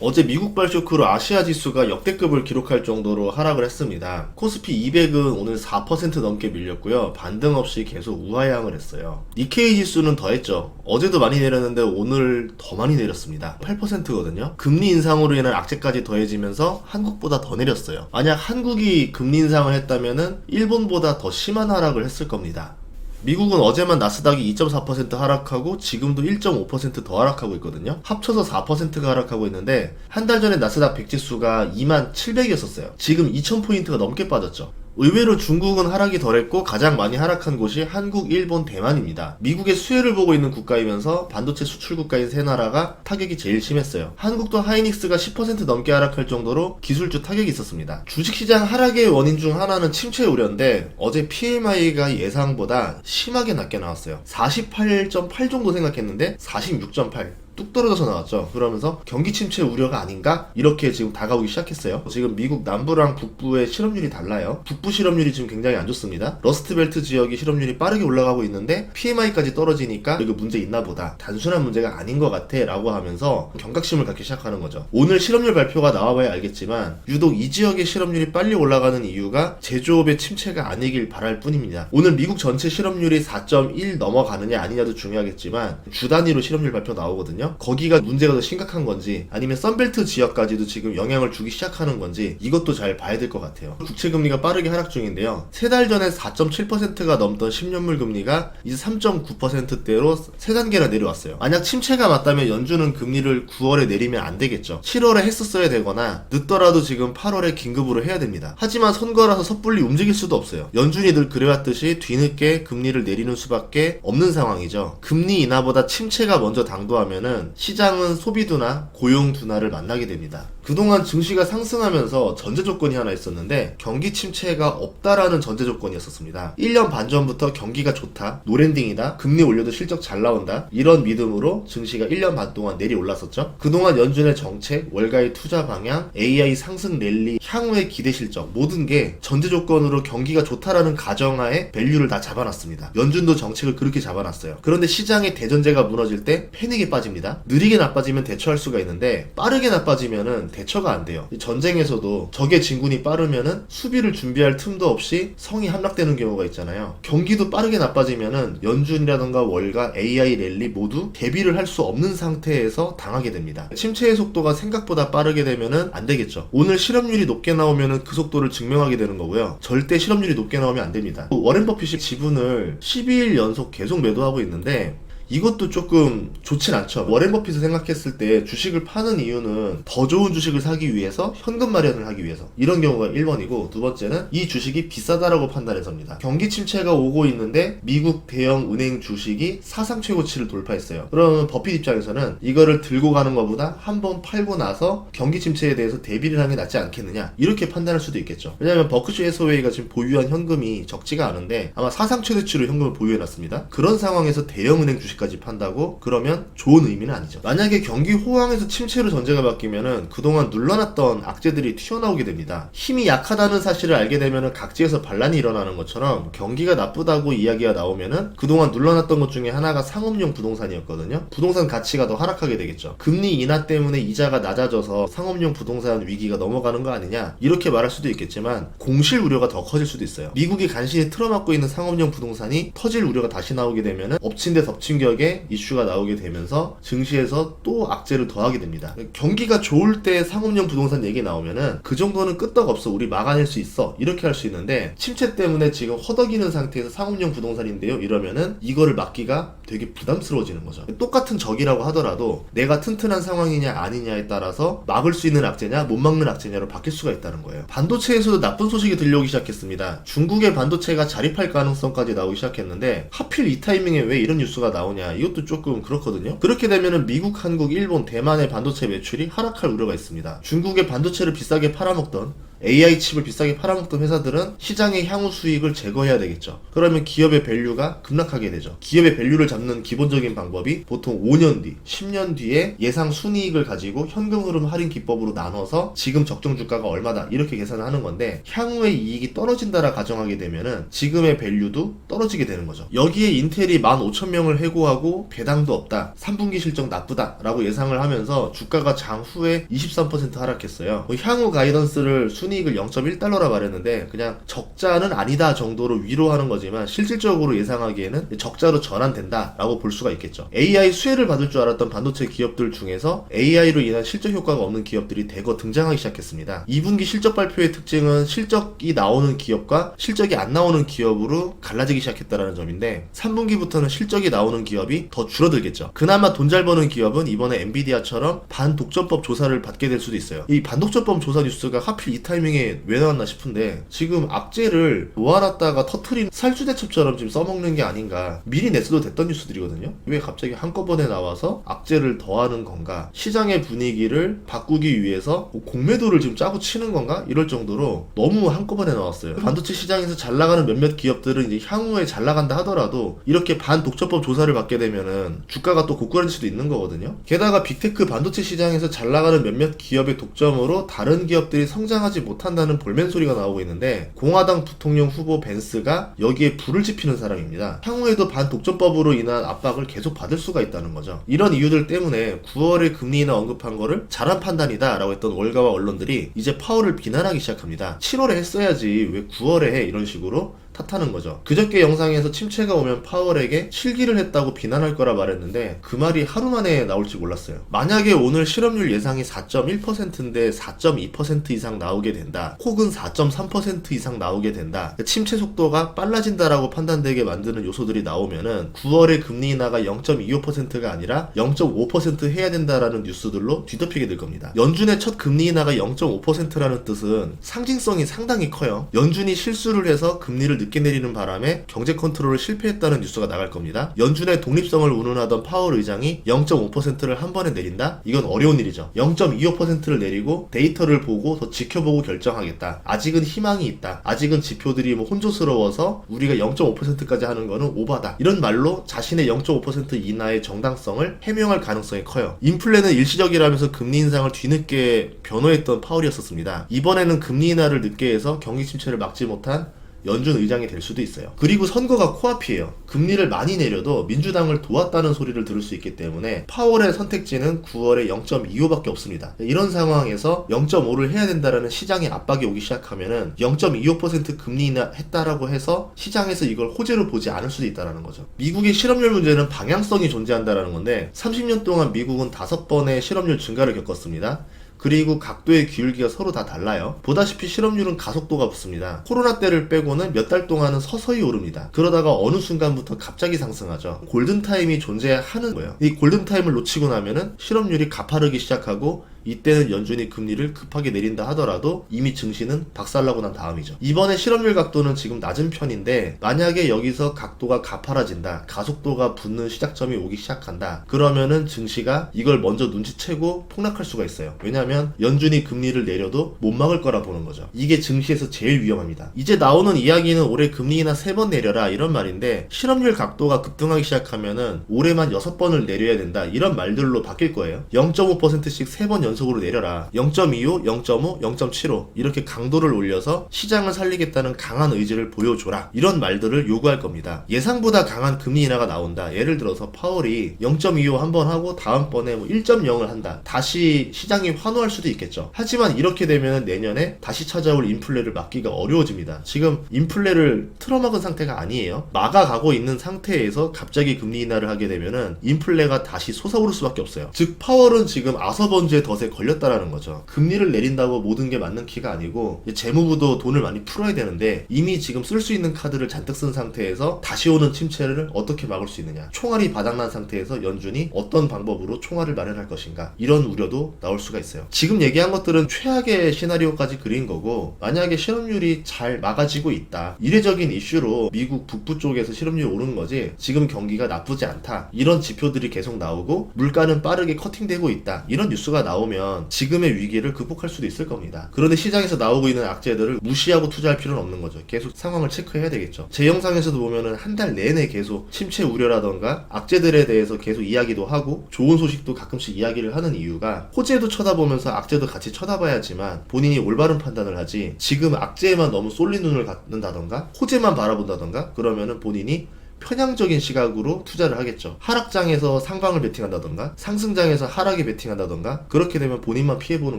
어제 미국발 쇼크로 아시아 지수가 역대급을 기록할 정도로 하락을 했습니다. 코스피 200은 오늘 4% 넘게 밀렸고요. 반등 없이 계속 우하향을 했어요. 니케이 지수는 더했죠. 어제도 많이 내렸는데 오늘 더 많이 내렸습니다. 8%거든요. 금리 인상으로 인한 악재까지 더해지면서 한국보다 더 내렸어요. 만약 한국이 금리 인상을 했다면은 일본보다 더 심한 하락을 했을 겁니다. 미국은 어제만 나스닥이 2.4% 하락하고 지금도 1.5% 더 하락하고 있거든요. 합쳐서 4%가 하락하고 있는데 한 달 전에 나스닥 100 지수가 27,000이었었어요. 지금 2,000포인트가 넘게 빠졌죠. 의외로 중국은 하락이 덜했고 가장 많이 하락한 곳이 한국, 일본, 대만입니다. 미국의 수혜를 보고 있는 국가이면서 반도체 수출 국가인 세 나라가 타격이 제일 심했어요. 한국도 하이닉스가 10% 넘게 하락할 정도로 기술주 타격이 있었습니다. 주식시장 하락의 원인 중 하나는 침체 우려인데 어제 PMI가 예상보다 심하게 낮게 나왔어요. 48.8 정도 생각했는데 46.8. 뚝 떨어져서 나왔죠. 그러면서 경기 침체 우려가 아닌가? 이렇게 지금 다가오기 시작했어요. 지금 미국 남부랑 북부의 실업률이 달라요. 북부 실업률이 지금 굉장히 안 좋습니다. 러스트벨트 지역이 실업률이 빠르게 올라가고 있는데 PMI까지 떨어지니까 이거 문제 있나 보다. 단순한 문제가 아닌 것 같아 라고 하면서 경각심을 갖기 시작하는 거죠. 오늘 실업률 발표가 나와봐야 알겠지만 유독 이 지역의 실업률이 빨리 올라가는 이유가 제조업의 침체가 아니길 바랄 뿐입니다. 오늘 미국 전체 실업률이 4.1 넘어가느냐 아니냐도 중요하겠지만 주 단위로 실업률 발표 나오거든요. 거기가 문제가 더 심각한 건지 아니면 썬벨트 지역까지도 지금 영향을 주기 시작하는 건지 이것도 잘 봐야 될 것 같아요. 국채금리가 빠르게 하락 중인데요. 3달 전에 4.7%가 넘던 10년물 금리가 이제 3.9%대로 3단계나 내려왔어요. 만약 침체가 맞다면 연준은 금리를 9월에 내리면 안 되겠죠. 7월에 했었어야 되거나 늦더라도 지금 8월에 긴급으로 해야 됩니다. 하지만 선거라서 섣불리 움직일 수도 없어요. 연준이 늘 그래왔듯이 뒤늦게 금리를 내리는 수밖에 없는 상황이죠. 금리 인하보다 침체가 먼저 당도하면은 시장은 소비 둔화, 고용 둔화를 만나게 됩니다. 그동안 증시가 상승하면서 전제 조건이 하나 있었는데 경기 침체가 없다라는 전제 조건이었습니다. 1년 반 전부터 경기가 좋다, 노랜딩이다, 금리 올려도 실적 잘 나온다 이런 믿음으로 증시가 1년 반 동안 내리 올랐었죠. 그동안 연준의 정책, 월가의 투자 방향, AI 상승 랠리, 향후의 기대 실적 모든 게 전제 조건으로 경기가 좋다라는 가정하에 밸류를 다 잡아놨습니다. 연준도 정책을 그렇게 잡아놨어요. 그런데 시장의 대전제가 무너질 때 패닉에 빠집니다. 느리게 나빠지면 대처할 수가 있는데 빠르게 나빠지면은 대처가 안 돼요. 전쟁에서도 적의 진군이 빠르면은 수비를 준비할 틈도 없이 성이 함락되는 경우가 있잖아요. 경기도 빠르게 나빠지면은 연준이라던가 월가, AI 랠리 모두 대비를 할 수 없는 상태에서 당하게 됩니다. 침체의 속도가 생각보다 빠르게 되면은 안 되겠죠. 오늘 실업률이 높게 나오면은 그 속도를 증명하게 되는 거고요. 절대 실업률이 높게 나오면 안 됩니다. 워렌 버핏이 지분을 12일 연속 계속 매도하고 있는데 이것도 조금 좋진 않죠. 워렌 버핏을 생각했을 때 주식을 파는 이유는 더 좋은 주식을 사기 위해서 현금 마련을 하기 위해서 이런 경우가 1번이고 두 번째는 이 주식이 비싸다라고 판단해서입니다. 경기 침체가 오고 있는데 미국 대형 은행 주식이 사상 최고치를 돌파했어요. 그러면 버핏 입장에서는 이거를 들고 가는 것보다 한번 팔고 나서 경기 침체에 대해서 대비를 하는 게 낫지 않겠느냐 이렇게 판단할 수도 있겠죠. 왜냐하면 버크셔 해서웨이가 지금 보유한 현금이 적지가 않은데 아마 사상 최대치로 현금을 보유해놨습니다. 그런 상황에서 대형 은행 주식 까지 판다고? 그러면 좋은 의미는 아니죠. 만약에 경기 호황에서 침체로 전제가 바뀌면은 그동안 눌러놨던 악재들이 튀어나오게 됩니다. 힘이 약하다는 사실을 알게 되면은 각지에서 반란이 일어나는 것처럼 경기가 나쁘다고 이야기가 나오면은 그동안 눌러놨던 것 중에 하나가 상업용 부동산이었거든요. 부동산 가치가 더 하락하게 되겠죠. 금리 인하 때문에 이자가 낮아져서 상업용 부동산 위기가 넘어가는 거 아니냐 이렇게 말할 수도 있겠지만 공실 우려가 더 커질 수도 있어요. 미국이 간신히 틀어막고 있는 상업용 부동산이 터질 우려가 다시 나오게 되면은 엎친 데 덮친 격에 이슈가 나오게 되면서 증시에서 또 악재를 더하게 됩니다. 경기가 좋을 때 상업용 부동산 얘기 나오면은 그 정도는 끄떡없어 우리 막아낼 수 있어 이렇게 할 수 있는데 침체 때문에 지금 허덕이는 상태에서 상업용 부동산인데요 이러면은 이거를 막기가 되게 부담스러워지는 거죠. 똑같은 적이라고 하더라도 내가 튼튼한 상황이냐 아니냐에 따라서 막을 수 있는 악재냐 못 막는 악재냐로 바뀔 수가 있다는 거예요. 반도체에서도 나쁜 소식이 들려오기 시작했습니다. 중국의 반도체가 자립할 가능성까지 나오기 시작했는데 하필 이 타이밍에 왜 이런 뉴스가 나오냐 이것도 조금 그렇거든요. 그렇게 되면은 미국, 한국, 일본, 대만의 반도체 매출이 하락할 우려가 있습니다. 중국의 반도체를 비싸게 팔아먹던 AI 칩을 비싸게 팔아먹던 회사들은 시장의 향후 수익을 제거해야 되겠죠. 그러면 기업의 밸류가 급락하게 되죠. 기업의 밸류를 잡는 기본적인 방법이 보통 5년 뒤, 10년 뒤에 예상 순이익을 가지고 현금 흐름 할인 기법으로 나눠서 지금 적정 주가가 얼마다 이렇게 계산을 하는 건데, 향후의 이익이 떨어진다라 가정하게 되면은 지금의 밸류도 떨어지게 되는 거죠. 여기에 인텔이 15,000명을 해고하고 배당도 없다, 3분기 실적 나쁘다 라고 예상을 하면서 주가가 장후에 23% 하락했어요. 향후 가이던스를 순이익을 0.1달러라 말했는데 그냥 적자는 아니다 정도로 위로하는 거지만 실질적으로 예상하기에는 적자로 전환된다 라고 볼 수가 있겠죠. AI 수혜를 받을 줄 알았던 반도체 기업들 중에서 AI로 인한 실적 효과가 없는 기업들이 대거 등장하기 시작했습니다. 2분기 실적 발표의 특징은 실적이 나오는 기업과 실적이 안 나오는 기업으로 갈라지기 시작했다는 점인데, 3분기부터는 실적이 나오는 기업이 더 줄어들겠죠. 그나마 돈 잘 버는 기업은 이번에 엔비디아처럼 반독점법 조사를 받게 될 수도 있어요. 이 반독점법 조사 뉴스가 하필 이 타이밍에 왜 나왔나 싶은데, 지금 악재를 모아놨다가 터트린 살주대첩처럼 지금 써먹는 게 아닌가. 미리 냈어도 됐던 뉴스들이거든요. 왜 갑자기 한꺼번에 나와서 악재를 더하는 건가, 시장의 분위기를 바꾸기 위해서 공매도를 지금 짜고 치는 건가, 이럴 정도로 너무 한꺼번에 나왔어요. 반도체 시장에서 잘 나가는 몇몇 기업들은 이제 향후에 잘 나간다 하더라도 이렇게 반독점법 조사를 받게 되면은 주가가 또 고꾸라질 수도 있는 거거든요. 게다가 빅테크 반도체 시장에서 잘 나가는 몇몇 기업의 독점으로 다른 기업들이 성장하지 못한다는 볼멘 소리가 나오고 있는데, 공화당 부통령 후보 벤스가 여기에 불을 지피는 사람입니다. 향후에도 반독점법으로 인한 압박을 계속 받을 수가 있다는 거죠. 이런 이유들 때문에 9월에 금리 인하 언급한 거를 잘한 판단이다 라고 했던 월가와 언론들이 이제 파월을 비난하기 시작합니다. 7월에 했어야지 왜 9월에 해, 이런 식으로 탓하는 거죠. 그저께 영상에서 침체가 오면 파월에게 실기를 했다고 비난할 거라 말했는데 그 말이 하루 만에 나올지 몰랐어요. 만약에 오늘 실업률 예상이 4.1%인데 4.2% 이상 나오게 된다, 혹은 4.3% 이상 나오게 된다, 침체 속도가 빨라진다라고 판단되게 만드는 요소들이 나오면은 9월에 금리 인하가 0.25%가 아니라 0.5% 해야 된다라는 뉴스들로 뒤덮이게 될 겁니다. 연준의 첫 금리 인하가 0.5%라는 뜻은 상징성이 상당히 커요. 연준이 실수를 해서 금리를 늦게 내리는 바람에 경제 컨트롤을 실패했다는 뉴스가 나갈 겁니다. 연준의 독립성을 운운하던 파월 의장이 0.5%를 한 번에 내린다? 이건 어려운 일이죠. 0.25%를 내리고 데이터를 보고 더 지켜보고 결정하겠다. 아직은 희망이 있다. 아직은 지표들이 혼조스러워서 우리가 0.5%까지 하는 거는 오바다. 이런 말로 자신의 0.5% 이하의 정당성을 해명할 가능성이 커요. 인플레는 일시적이라면서 금리 인상을 뒤늦게 변호했던 파월이었습니다. 이번에는 금리 인하를 늦게 해서 경기 침체를 막지 못한 연준 의장이 될 수도 있어요. 그리고 선거가 코앞이에요. 금리를 많이 내려도 민주당을 도왔다는 소리를 들을 수 있기 때문에 파월의 선택지는 9월에 0.25밖에 없습니다. 이런 상황에서 0.5를 해야 된다라는 시장의 압박이 오기 시작하면은 0.25% 금리 인하 했다라고 해서 시장에서 이걸 호재로 보지 않을 수도 있다는 거죠. 미국의 실업률 문제는 방향성이 존재한다는 건데, 30년 동안 미국은 5번의 실업률 증가를 겪었습니다. 그리고 각도의 기울기가 서로 다 달라요. 보다시피 실업률은 가속도가 붙습니다. 코로나 때를 빼고는 몇 달 동안은 서서히 오릅니다. 그러다가 어느 순간부터 갑자기 상승하죠. 골든타임이 존재하는 거예요. 이 골든타임을 놓치고 나면은 실업률이 가파르기 시작하고, 이때는 연준이 금리를 급하게 내린다 하더라도 이미 증시는 박살나고 난 다음이죠. 이번에 실업률 각도는 지금 낮은 편인데, 만약에 여기서 각도가 가파라진다, 가속도가 붙는 시작점이 오기 시작한다, 그러면은 증시가 이걸 먼저 눈치채고 폭락할 수가 있어요. 왜냐하면 연준이 금리를 내려도 못 막을 거라 보는 거죠. 이게 증시에서 제일 위험합니다. 이제 나오는 이야기는 올해 금리 인하 3번 내려라 이런 말인데, 실업률 각도가 급등하기 시작하면은 올해만 6번을 내려야 된다 이런 말들로 바뀔 거예요. 0.5%씩 3번 연속으로 내려라. 0.25, 0.5, 0.75 이렇게 강도를 올려서 시장을 살리겠다는 강한 의지를 보여줘라. 이런 말들을 요구할 겁니다. 예상보다 강한 금리 인하가 나온다. 예를 들어서 파월이 0.25 한 번 하고 다음번에 1.0을 한다. 다시 시장이 환호할 수도 있겠죠. 하지만 이렇게 되면 내년에 다시 찾아올 인플레를 막기가 어려워집니다. 지금 인플레를 틀어막은 상태가 아니에요. 막아가고 있는 상태에서 갑자기 금리 인하를 하게 되면은 인플레가 다시 솟아오를 수밖에 없어요. 즉 파월은 지금 아서번주의 덫에 걸렸다라는 거죠. 금리를 내린다고 모든 게 맞는 키가 아니고, 재무부도 돈을 많이 풀어야 되는데 이미 지금 쓸 수 있는 카드를 잔뜩 쓴 상태에서 다시 오는 침체를 어떻게 막을 수 있느냐, 총알이 바닥난 상태에서 연준이 어떤 방법으로 총알을 마련할 것인가, 이런 우려도 나올 수가 있어요. 지금 얘기한 것들은 최악의 시나리오까지 그린 거고, 만약에 실업률이 잘 막아지고 있다, 이례적인 이슈로 미국 북부 쪽에서 실업률이 오르는 거지 지금 경기가 나쁘지 않다, 이런 지표들이 계속 나오고 물가는 빠르게 커팅되고 있다, 이런 뉴스가 나오면 지금의 위기를 극복할 수도 있을 겁니다. 그런데 시장에서 나오고 있는 악재들을 무시하고 투자할 필요는 없는 거죠. 계속 상황을 체크해야 되겠죠. 제 영상에서도 보면은 한 달 내내 계속 침체 우려라던가 악재들에 대해서 계속 이야기도 하고 좋은 소식도 가끔씩 이야기를 하는 이유가, 호재도 쳐다보면서 악재도 같이 쳐다봐야지만 본인이 올바른 판단을 하지, 지금 악재에만 너무 쏠린 눈을 갖는다던가 호재만 바라본다던가 그러면은 본인이 편향적인 시각으로 투자를 하겠죠. 하락장에서 상방을 베팅한다던가 상승장에서 하락에 베팅한다던가 그렇게 되면 본인만 피해보는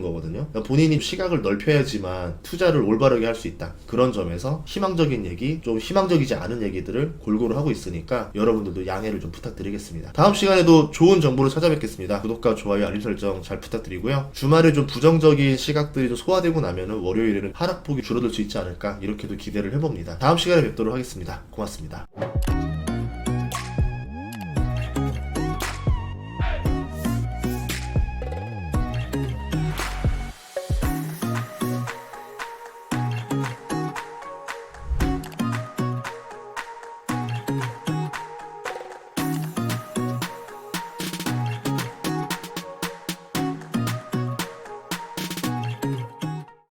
거거든요. 그러니까 본인이 시각을 넓혀야지만 투자를 올바르게 할 수 있다. 그런 점에서 희망적인 얘기, 좀 희망적이지 않은 얘기들을 골고루 하고 있으니까 여러분들도 양해를 좀 부탁드리겠습니다. 다음 시간에도 좋은 정보로 찾아뵙겠습니다. 구독과 좋아요, 알림 설정 잘 부탁드리고요. 주말에 좀 부정적인 시각들이 좀 소화되고 나면은 월요일에는 하락폭이 줄어들 수 있지 않을까, 이렇게도 기대를 해봅니다. 다음 시간에 뵙도록 하겠습니다. 고맙습니다.